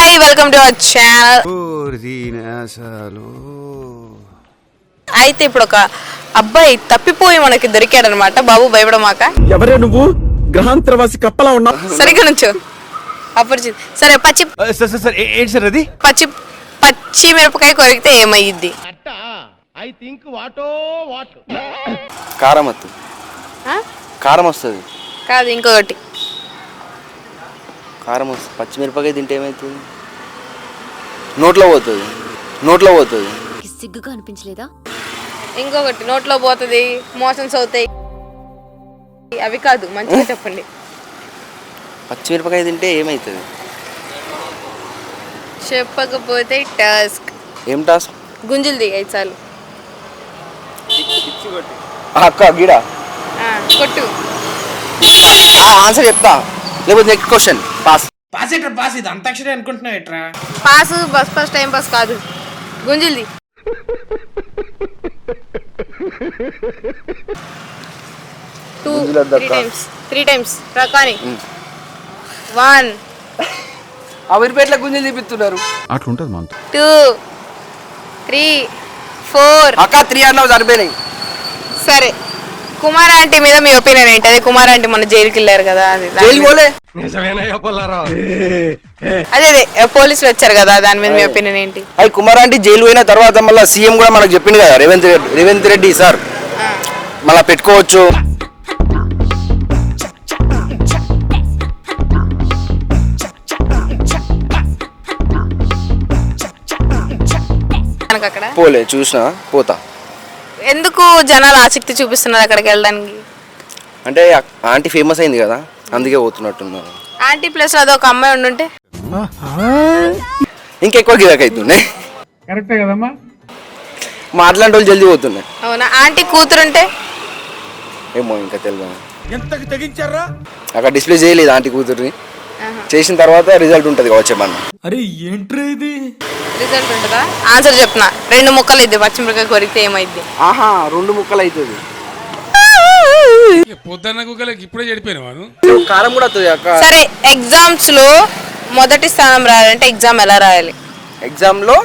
Hi welcome to our channel. అయితే ఇప్పుడు ఒక అబ్బాయి తప్పిపోయి మనకి దొరికాడు అనమాట. బాబు భయపడమాక. ఎవరే నువ్వు? గ్రహాంతరవాసి కప్పలా ఉన్నావు. సరిగ్గా నుంచో. అపరిచిత్. సరే పచ్చి ఏంటి సార్ అది? పచ్చి మిరపకాయ కొరికితే ఏమయ్యిద్ది? కారం వస్తుంది. కారం వస్తుంది. కాదు ఇంకొకటి. కారం వస్తుంది. పచ్చిమిరపకాయ తింటే ఏమవుతుంది? నోట్లో పోతుంది. సిగ్గుగా అనిపించలేదా? ఇంకొకటి నోట్లో పోతుంది, మోషన్స్ అవుతాయి. అవి కాదు, మంచిగా చెప్పండి. పచ్చిమిరపకాయ తింటే ఏమవుతుంది? చెప్పకపోతే టాస్క్. ఏం టాస్క్? గుంజులు దిగాయి చాలు. అక్క గిడ కొట్టు. ఆన్సర్ చెప్తా, లేకపోతే నెక్స్ట్ క్వశ్చన్. పాస్. ఇది అంతాక్షరి అనుకుంటున్నావు ఎట్రా? Pass bus pass time pass కాదు. గుంజులది. Three times రకాని. 1 అమీర్పేటలో గుంజలు తీపిస్తున్నారు. అట్లుంటది మనతో. 2 3 4. అక్క 3 అన్నావు, సరిపోయినాయి. సరే, కుమార్ ఆంటీ మీద మీ ఒపీనియన్ ఏంటి? అదే కుమార్ ఆంటీ మన జైలుకి వెళ్ళారు కదా, అదే పోలీసులు వచ్చారు కదా, దాని మీద మీ ఒపీనియన్ ఏంటి? అది కుమార్ ఆంటీ జైలు పోయిన తర్వాత మళ్ళీ సీఎం కూడా మనకు చెప్పింది కదా, రేవంత్ రెడ్డి సార్ మళ్ళా పెట్టుకోవచ్చు. అక్కడ పోలే, చూసినా పోతా. ఎందుకు జనాలు ఆసక్తి చూపిస్తున్నారు అక్కడికి వెళ్ళడానికి? అంటే ఆంటీ ఫేమస్ అయింది కదా, అందుకే పోతున్నట్టున్నారు. ఆంటీ ప్లస్ అదొక అమ్మాయి ఉండుంటే ఇంకెక్కువ గిరాక్ అవుతున్నాయి. కరెక్టే కదమ్మా. మాట్లాడే వాళ్ళు జల్దీ పోతున్నాయి. అవునా? ఆంటీ కూతురుంటే ఏమో ఇంకా తెలియదు. ఎంతకు తెగించారా? అక్కడ డిస్ప్లే చేయలేదు ఆంటీ కూతుర్ని. చేసిన తర్వాత రిజల్ట్ ఉంటుంది కావచ్చు ఏమన్నా. అరే ఏంట్రా ఇది? రిజల్ట్ ఉంటుందా? ఆన్సర్ చెప్తున్నా. 2 ముక్కలు ఇద్ది పచ్చిమిరకాయ కొరికితే ఏమైద్ది? ఆహా, 2 ముక్కలు అవుతుంది. పొద్దున్న కుక్కలకి ఇప్పుడే చెడిపోయిన కారం కూడా అవుతుంది అక్క. సరే, ఎగ్జామ్స్ లో మొదటి స్థానం రాయాలంటే ఎగ్జామ్ ఎలా రాయాలి? ఎగ్జామ్ లో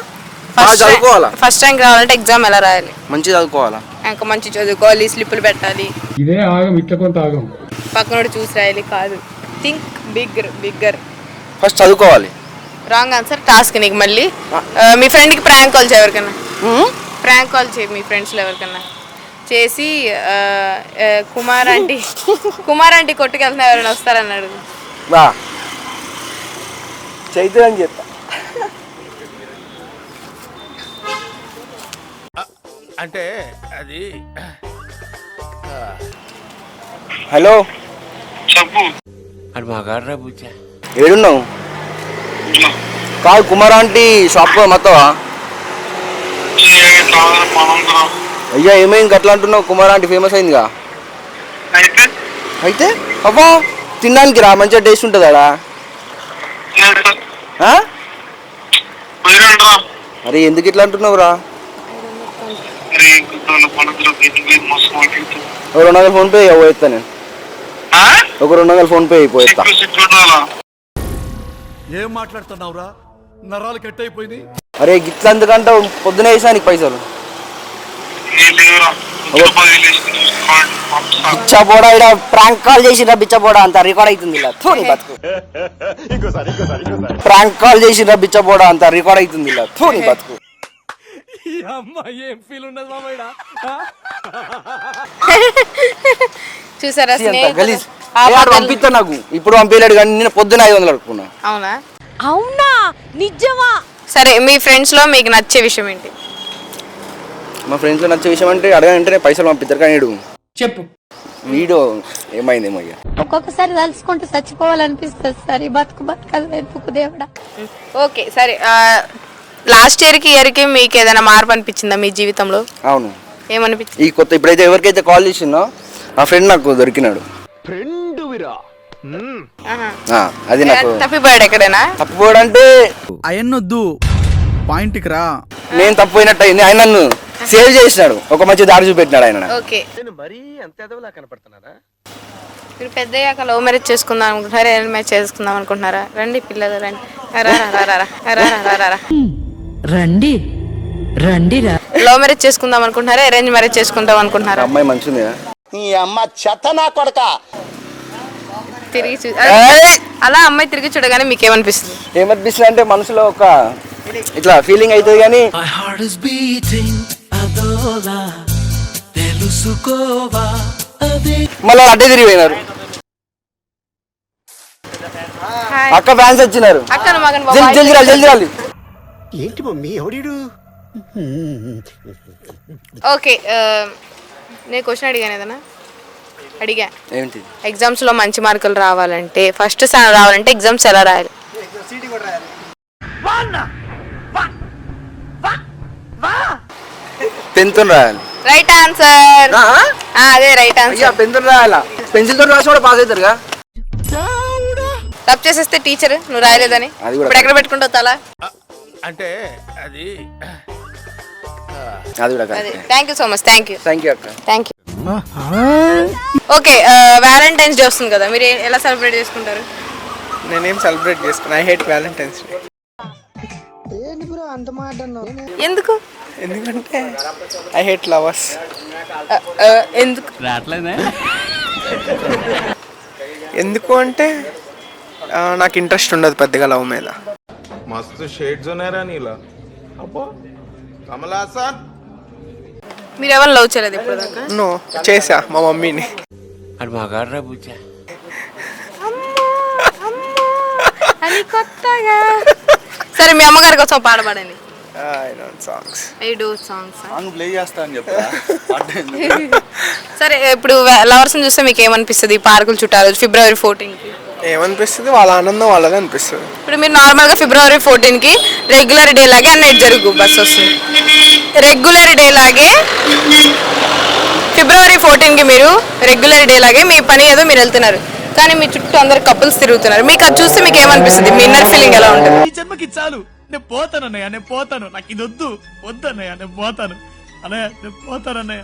చదువుకోవాలా? ఫస్ట్ ర్యాంక్ రావాలంటే ఎగ్జామ్ ఎలా రాయాలి? మంచి చదువుకోవాలా? ఇంకా మంచి చదువుకోవాలి, స్లిప్పులు పెట్టాలి. ఇదే ఆగం, ఇట్లా కొంత ఆగం. పక్కనోడు చూసి రాయాలి. కాదు, థింక్ బిగ్గర్. ఫస్ట్ చదువుకోవాలి. Wrong answer. టాస్క్ నీకు మళ్ళీ. మీ ఫ్రెండ్కి ప్రాంక్ కాల్ చేయ ఎవరికన్నా. ప్రాంక్ కాల్ చేయి మీ ఫ్రెండ్స్లో ఎవరికన్నా చేసి కుమార్ ఆంటీ కొట్టుకు వెళ్తున్నా ఎవరైనా వస్తారన్నాడు. బా చైతన్య అని చెప్తా. అంటే అది హలో, అది బాగా బుజ్జా. ఏడున్నావు? కాదు, కుమార్ ఆంటీ షాప్ మొత్తం. అయ్యా ఏమైంది అట్లా అంటున్నావు? కుమార్ ఆంటీ ఫేమస్ అయిందిగా. అయితే అబ్బా తినడానికి రా, మంచిగా టేస్ట్ ఉంటుంది అడా. అరే ఎందుకు ఇట్లా అంటున్నావు రా? 200 ఫోన్ పే పోయేస్తా నేను. 200 ఫోన్ పే అయిపోయేస్తా. ఏం మాట్లాడుతున్నావురా? నరాలు కట్ అయిపోయింది. అరే గిట్ల ఎందుకంటే పొద్దున వేసా నీకు పైసలు. బిచ్చబోడా ఇక్కడ ప్రాంక్ కాల్ చేసిరా. బిచ్చబోడా అంత రికార్డ్ అవుతుంది ఇలా. బతుకు ప్రాంక్ కాల్ చేసిరా. బిచ్చబోడా అంత రికార్డ్ అవుతుంది ఇలా. బతుకు చూసారా? పంపిస్తా నాకు. ఇప్పుడు పంపించలేడు కానీ నేను పొద్దున 500 అడుక్కున్నా. అవునా? నిజమా? సరే, మీ ఫ్రెండ్స్ లో మీకు నచ్చే విషయం ఏంటి? మా ఫ్రెండ్స్ లో నచ్చే విషయం అంటే అడగంటే పైసలు పంపిస్తారు కానీ చెప్పు. వీడియో ఏమైందేమో. ఒక్కొక్కసారి తలుచుకుంటూ చచ్చిపోవాలనిపిస్తుంది సార్. ఈ బతుకదు ఎందుకు దేవుడా. ఓకే సరే, లాస్ట్ ఇయర్ కి మీకు ఏదైనా మార్పు అనిపించిందా మీ జీవితంలో? అవును. ఏమనిపించింది? ఈ కొత్త ఇప్పుడైతే ఎవరికైతే కాల్ చేసిందో ఆ ఫ్రెండ్ నాకు దొరికినాడు. అది నాకు తప్పిపోయాడు ఎక్కడైనా? తప్పిపోయాడు అంటే అయన్నొద్దు, పాయింట్కి రా. నేను తప్పిపోయినట్టు అయింది. ఆయన నన్ను సేవ్ చేసినాడు, ఒక మంచి దారి చూపెట్టినాడు ఆయన. ఓకే, మీరు పెద్దయ్యాక లవ్ మ్యారేజ్ చేసుకుందాం అనుకుంటున్నారా, అరేంజ్ మ్యారేజ్ చేసుకుందాం అనుకుంటున్నారా? రండి పిల్లలు రండి, రండి రండి రా. లవ్ మ్యారేజ్ చేసుకుందాం అనుకుంటున్నారా, అరేంజ్ మ్యారేజ్ చేసుకుందాం అనుకుంటున్నారా? అమ్మాయి మంచిది తిరిగి అలా అమ్మాయి తిరిగి చూడగానే మీకు ఏమనిపిస్తుంది? ఏమనిపిస్తుంది అంటే మనసులో ఒక ఇట్లా ఫీలింగ్ అవుతుంది కానీ మళ్ళీ అడ్డే తిరిగిపోయినారు. అక్క ఫ్యాన్స్ వచ్చినారు, అక్కను మగన్ జల్ది రాలి, జల్ది రాలి. ఏంటి మమ్మీ ఎవడీడు? ఓకే, నేను క్వశ్చన్ అడిగాను ఏదన్నా అడిగా. ఏంటి? ఎగ్జామ్స్ లో మంచి మార్కులు రావాలంటే, ఫస్ట్ స్థానం రావాలంటే ఎగ్జామ్స్ ఎలా రాయాలి? పెన్తో రాయాలి. Right answer. అదే రైట్ ఆన్సర్. పెన్తో రాయాలా? పెన్సిల్ తో రాసి కూడా పాస్ అవుతారుగా. తప్పు చేసేస్తే టీచర్ నువ్వు రాయలేదని ఇప్పుడు ఎక్కడ పెట్టుకుంటావు తల? అంటే అది కూడా thank you so much. Thank you అక్క. Thank you. Okay, Valentine's day వస్తుంది కదా, మీరు ఎలా సెలబ్రేట్ చేసుకుంటారు? నేనేం సెలబ్రేట్ చేసుకున్నా. I hate Valentine's day. ఎందుకు? ఎందుకంటే ఐ హేట్ లవర్స్. ఎందుకు? ఎందుకు అంటే నాకు ఇంట్రెస్ట్ ఉండదు పెద్దగా లవ్ మీద. మస్తు షేడ్స్ ఉన్నారా నీలా? అబ్బో కమల్ హాసన్. మీరు ఎవరు లవ్ చేయలేదు ఇప్పుడు దాకా? నో, చేసా మా మమ్మీని. అది మగాడ్రా బుజ్జా. అది కొత్తగా. సరే, మీ అమ్మగారి కోసం పాట పాడండి. I don't songs. I do songs. Song play చేస్తా అని చెప్పా. సరే, ఇప్పుడు లవర్స్ చూస్తే మీకు ఏమనిపిస్తుంది? పార్కులు చుట్టారు ఫిబ్రవరి 14కి ఏమనిపిస్తుంది? వాళ్ళ ఆనందం వాళ్ళదే అనిపిస్తుంది. ఇప్పుడు మీరు నార్మల్గా ఫిబ్రవరి 14కి రెగ్యులర్ డే లాగే అన్నట్టు జరుగు బస్ వస్తుంది. రెగ్యులర్ డే లాగే ఫిబ్రవరి 14కి మీరు రెగ్యులర్ డే లాగే మీ పని ఏదో మీరు వెళ్తున్నారు, కానీ మీ చుట్టూ అందరు కపుల్స్ తిరుగుతున్నారు. మీకు అది చూస్తే మీకు ఏమనిపిస్తుంది? మీ ఇన్నర్ ఫీలింగ్ ఎలా ఉంటుంది? ఈ జన్మకి చాలు, నేను పోతాను అన్నయ్య, నేను పోతాను, నాకు ఇది వద్దు అన్నయ్య, నేను పోతాను అన్నయ్య, నేను పోతాను అన్నయ్య.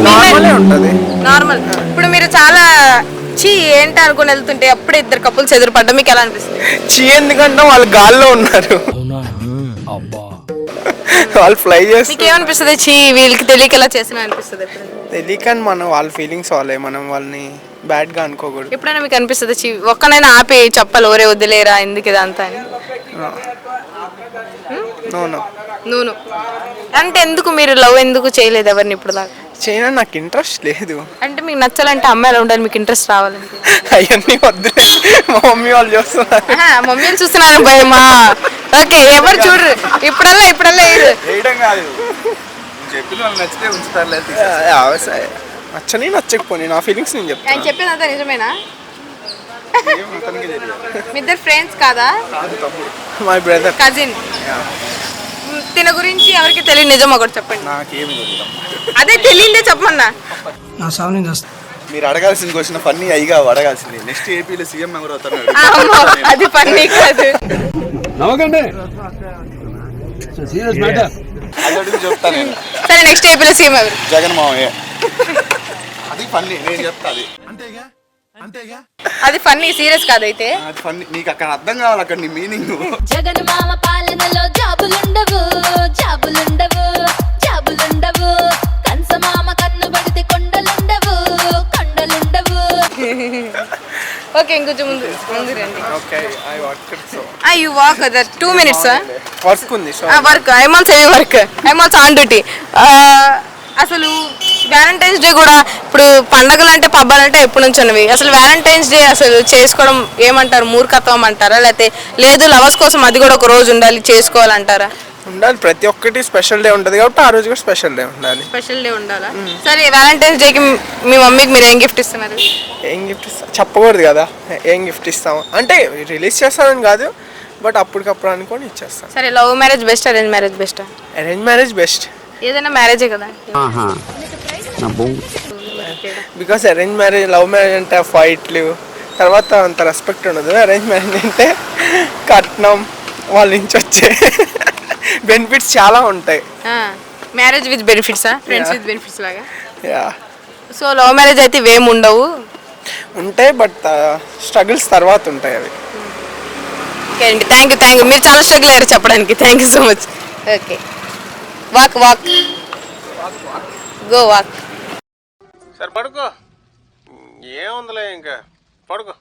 నార్మలే ఉంటుంది. నార్మల్. ఇప్పుడు మీరు చాలా చీ ఏంటి అనుకుని వెళ్తుంటే అప్పుడే ఇద్దరు కపుల్స్ ఎదురుపడ్డా మీకు ఎలా అనిపిస్తుంది? చీ ఎందుకంటే వాళ్ళు గాల్లో ఉన్నారు, వాళ్ళు ఫ్లై చేస్తారు. మీకు ఏమనిపిస్తుంది? చీ వీళ్ళకి తెలియక ఎలా చేసిన అనిపిస్తుంది? తెలియకని మనం వాళ్ళ ఫీలింగ్స్ వాళ్ళే, మనం వాళ్ళని బ్యాడ్ గా అనుకోకూడదు. ఎప్పుడైనా మీకు అనిపిస్తుంది చీ ఒక్కనైనా ఆపి చెప్పాలి, ఓరే వదిలేరా ఎందుకు ఇదంతా అని? నూను అంటే ఎందుకు మీరు లవ్ ఎందుకు చేయలేదు ఎవరిని ఇప్పుడు దాకా? చేయడానికి నాకు ఇంట్రెస్ట్ లేదు. అంటే మీకు నచ్చాలంటే అమ్మాయిలు ఉండాలి, మీకు ఇంట్రెస్ట్ రావాలంటే అవన్నీ వద్దులే, మా మమ్మీ వాళ్ళు చూస్తున్నారు. మమ్మీని చూస్తున్నారు భయమా? ఓకే, ఎవరు చూడరు ఇప్పుడల్లా వేయడం కాదు, చెప్పిన వాళ్ళు నచ్చితే ఉంచుతారు, నచ్చని నచ్చకపోయి నా ఫీలింగ్స్ నేను చెప్తాను. ఆయన చెప్పేదంతా నిజమేనా? మీ ఇద్దరు ఫ్రెండ్స్ కాదా? My brother, cousin. తిన గురించి ఎవరికి తెలియదు నిజం ఒకటి చెప్పండి. నాకేమి అదే తెలియదే చెప్పమన్నా. మీరు అడగాల్సిన క్వశ్చన్ ఫన్నీ అయ్యిగా అడగాల్సింది. నెక్స్ట్ ఏపీలో సీఎం ఎవరు అవుతారు? అది ఫన్నీ కాదు. అది అడుగు చెప్తాను నేను. సరే, నెక్స్ట్ ఏపీలో సీఎం ఎవరు? జగన్ మామయ్య. అది ఫన్నీ, నేను చెప్తా. అది అంతేగా అది ఫన్నీ, సీరియస్ కాదైతే. అది ఫన్నీ, నీకు అక్కడ అర్థం కావాలి, అక్కడ నీ మీనింగ్. జగన్ మామ పాలనలో జాబులుండవు కంస మామ కన్ను పడితే కొండలుండవు. ఓకే, ఇంకొంచెం ముందు రండి. Okay, I work so you walk that 2 minutes. Work ఉంది. So work I'm also on duty. అసలు వ్యాలంటైన్స్ డే కూడా ఇప్పుడు పండగలు అంటే పబ్బాలు అంటే ఎప్పటి నుంచి ఉన్నవి. అసలు వ్యాలంటైన్స్ డే అసలు చేసుకోవడం ఏమంటారు? మూర్ఖత్వం అంటారా? లేకపోతే లేదు లవర్స్ కోసం అది కూడా ఒక రోజు ఉండాలి చేసుకోవాలంటారా? ఉండాలి, ప్రతి ఒక్కటి స్పెషల్ డే ఉంటుంది కాబట్టి ఆ రోజు కూడా స్పెషల్ డే ఉండాలి. స్పెషల్ డే ఉండాలా? సరే, వ్యాలంటైన్స్ డేకి మీ మమ్మీకి మీరు ఏం గిఫ్ట్ ఇస్తున్నారు? ఏం గిఫ్ట్ ఇస్తాం చెప్పకూడదు కదా. ఏం గిఫ్ట్ ఇస్తాం అంటే రిలీజ్ చేస్తానని కాదు, బట్ అప్పటికప్పుడు అనుకొని ఇచ్చేస్తాం. సరే, love marriage best, arrange marriage బెస్టా? Arrange marriage best. ఏదైనా మ్యారేజే కదా. Because arrange marriage, love marriage అంటే ఫైట్లు, తర్వాత అంత రెస్పెక్ట్ ఉండదు. అరేంజ్ మ్యారేజ్ అంటే కట్నం, వాళ్ళ నుంచి వచ్చే బెనిఫిట్స్ చాలా ఉంటాయి. మ్యారేజ్ విత్ బెనిఫిట్సా, ఫ్రెండ్స్ విత్ బెనిఫిట్స్ లాగా? యా సో లవ్ మ్యారేజ్ అయితే ఇవేమి ఉండవు. ఉంటాయి, బట్ స్ట్రగుల్స్ తర్వాత ఉంటాయి అవి. ఓకే అండి, థ్యాంక్ యూ. మీరు చాలా స్ట్రగుల్ అయ్యారు చెప్పడానికి. Thank you so much. Okay, walk go walk. సరే పడుకో, ఏముందిలే ఇంకా పడుకో.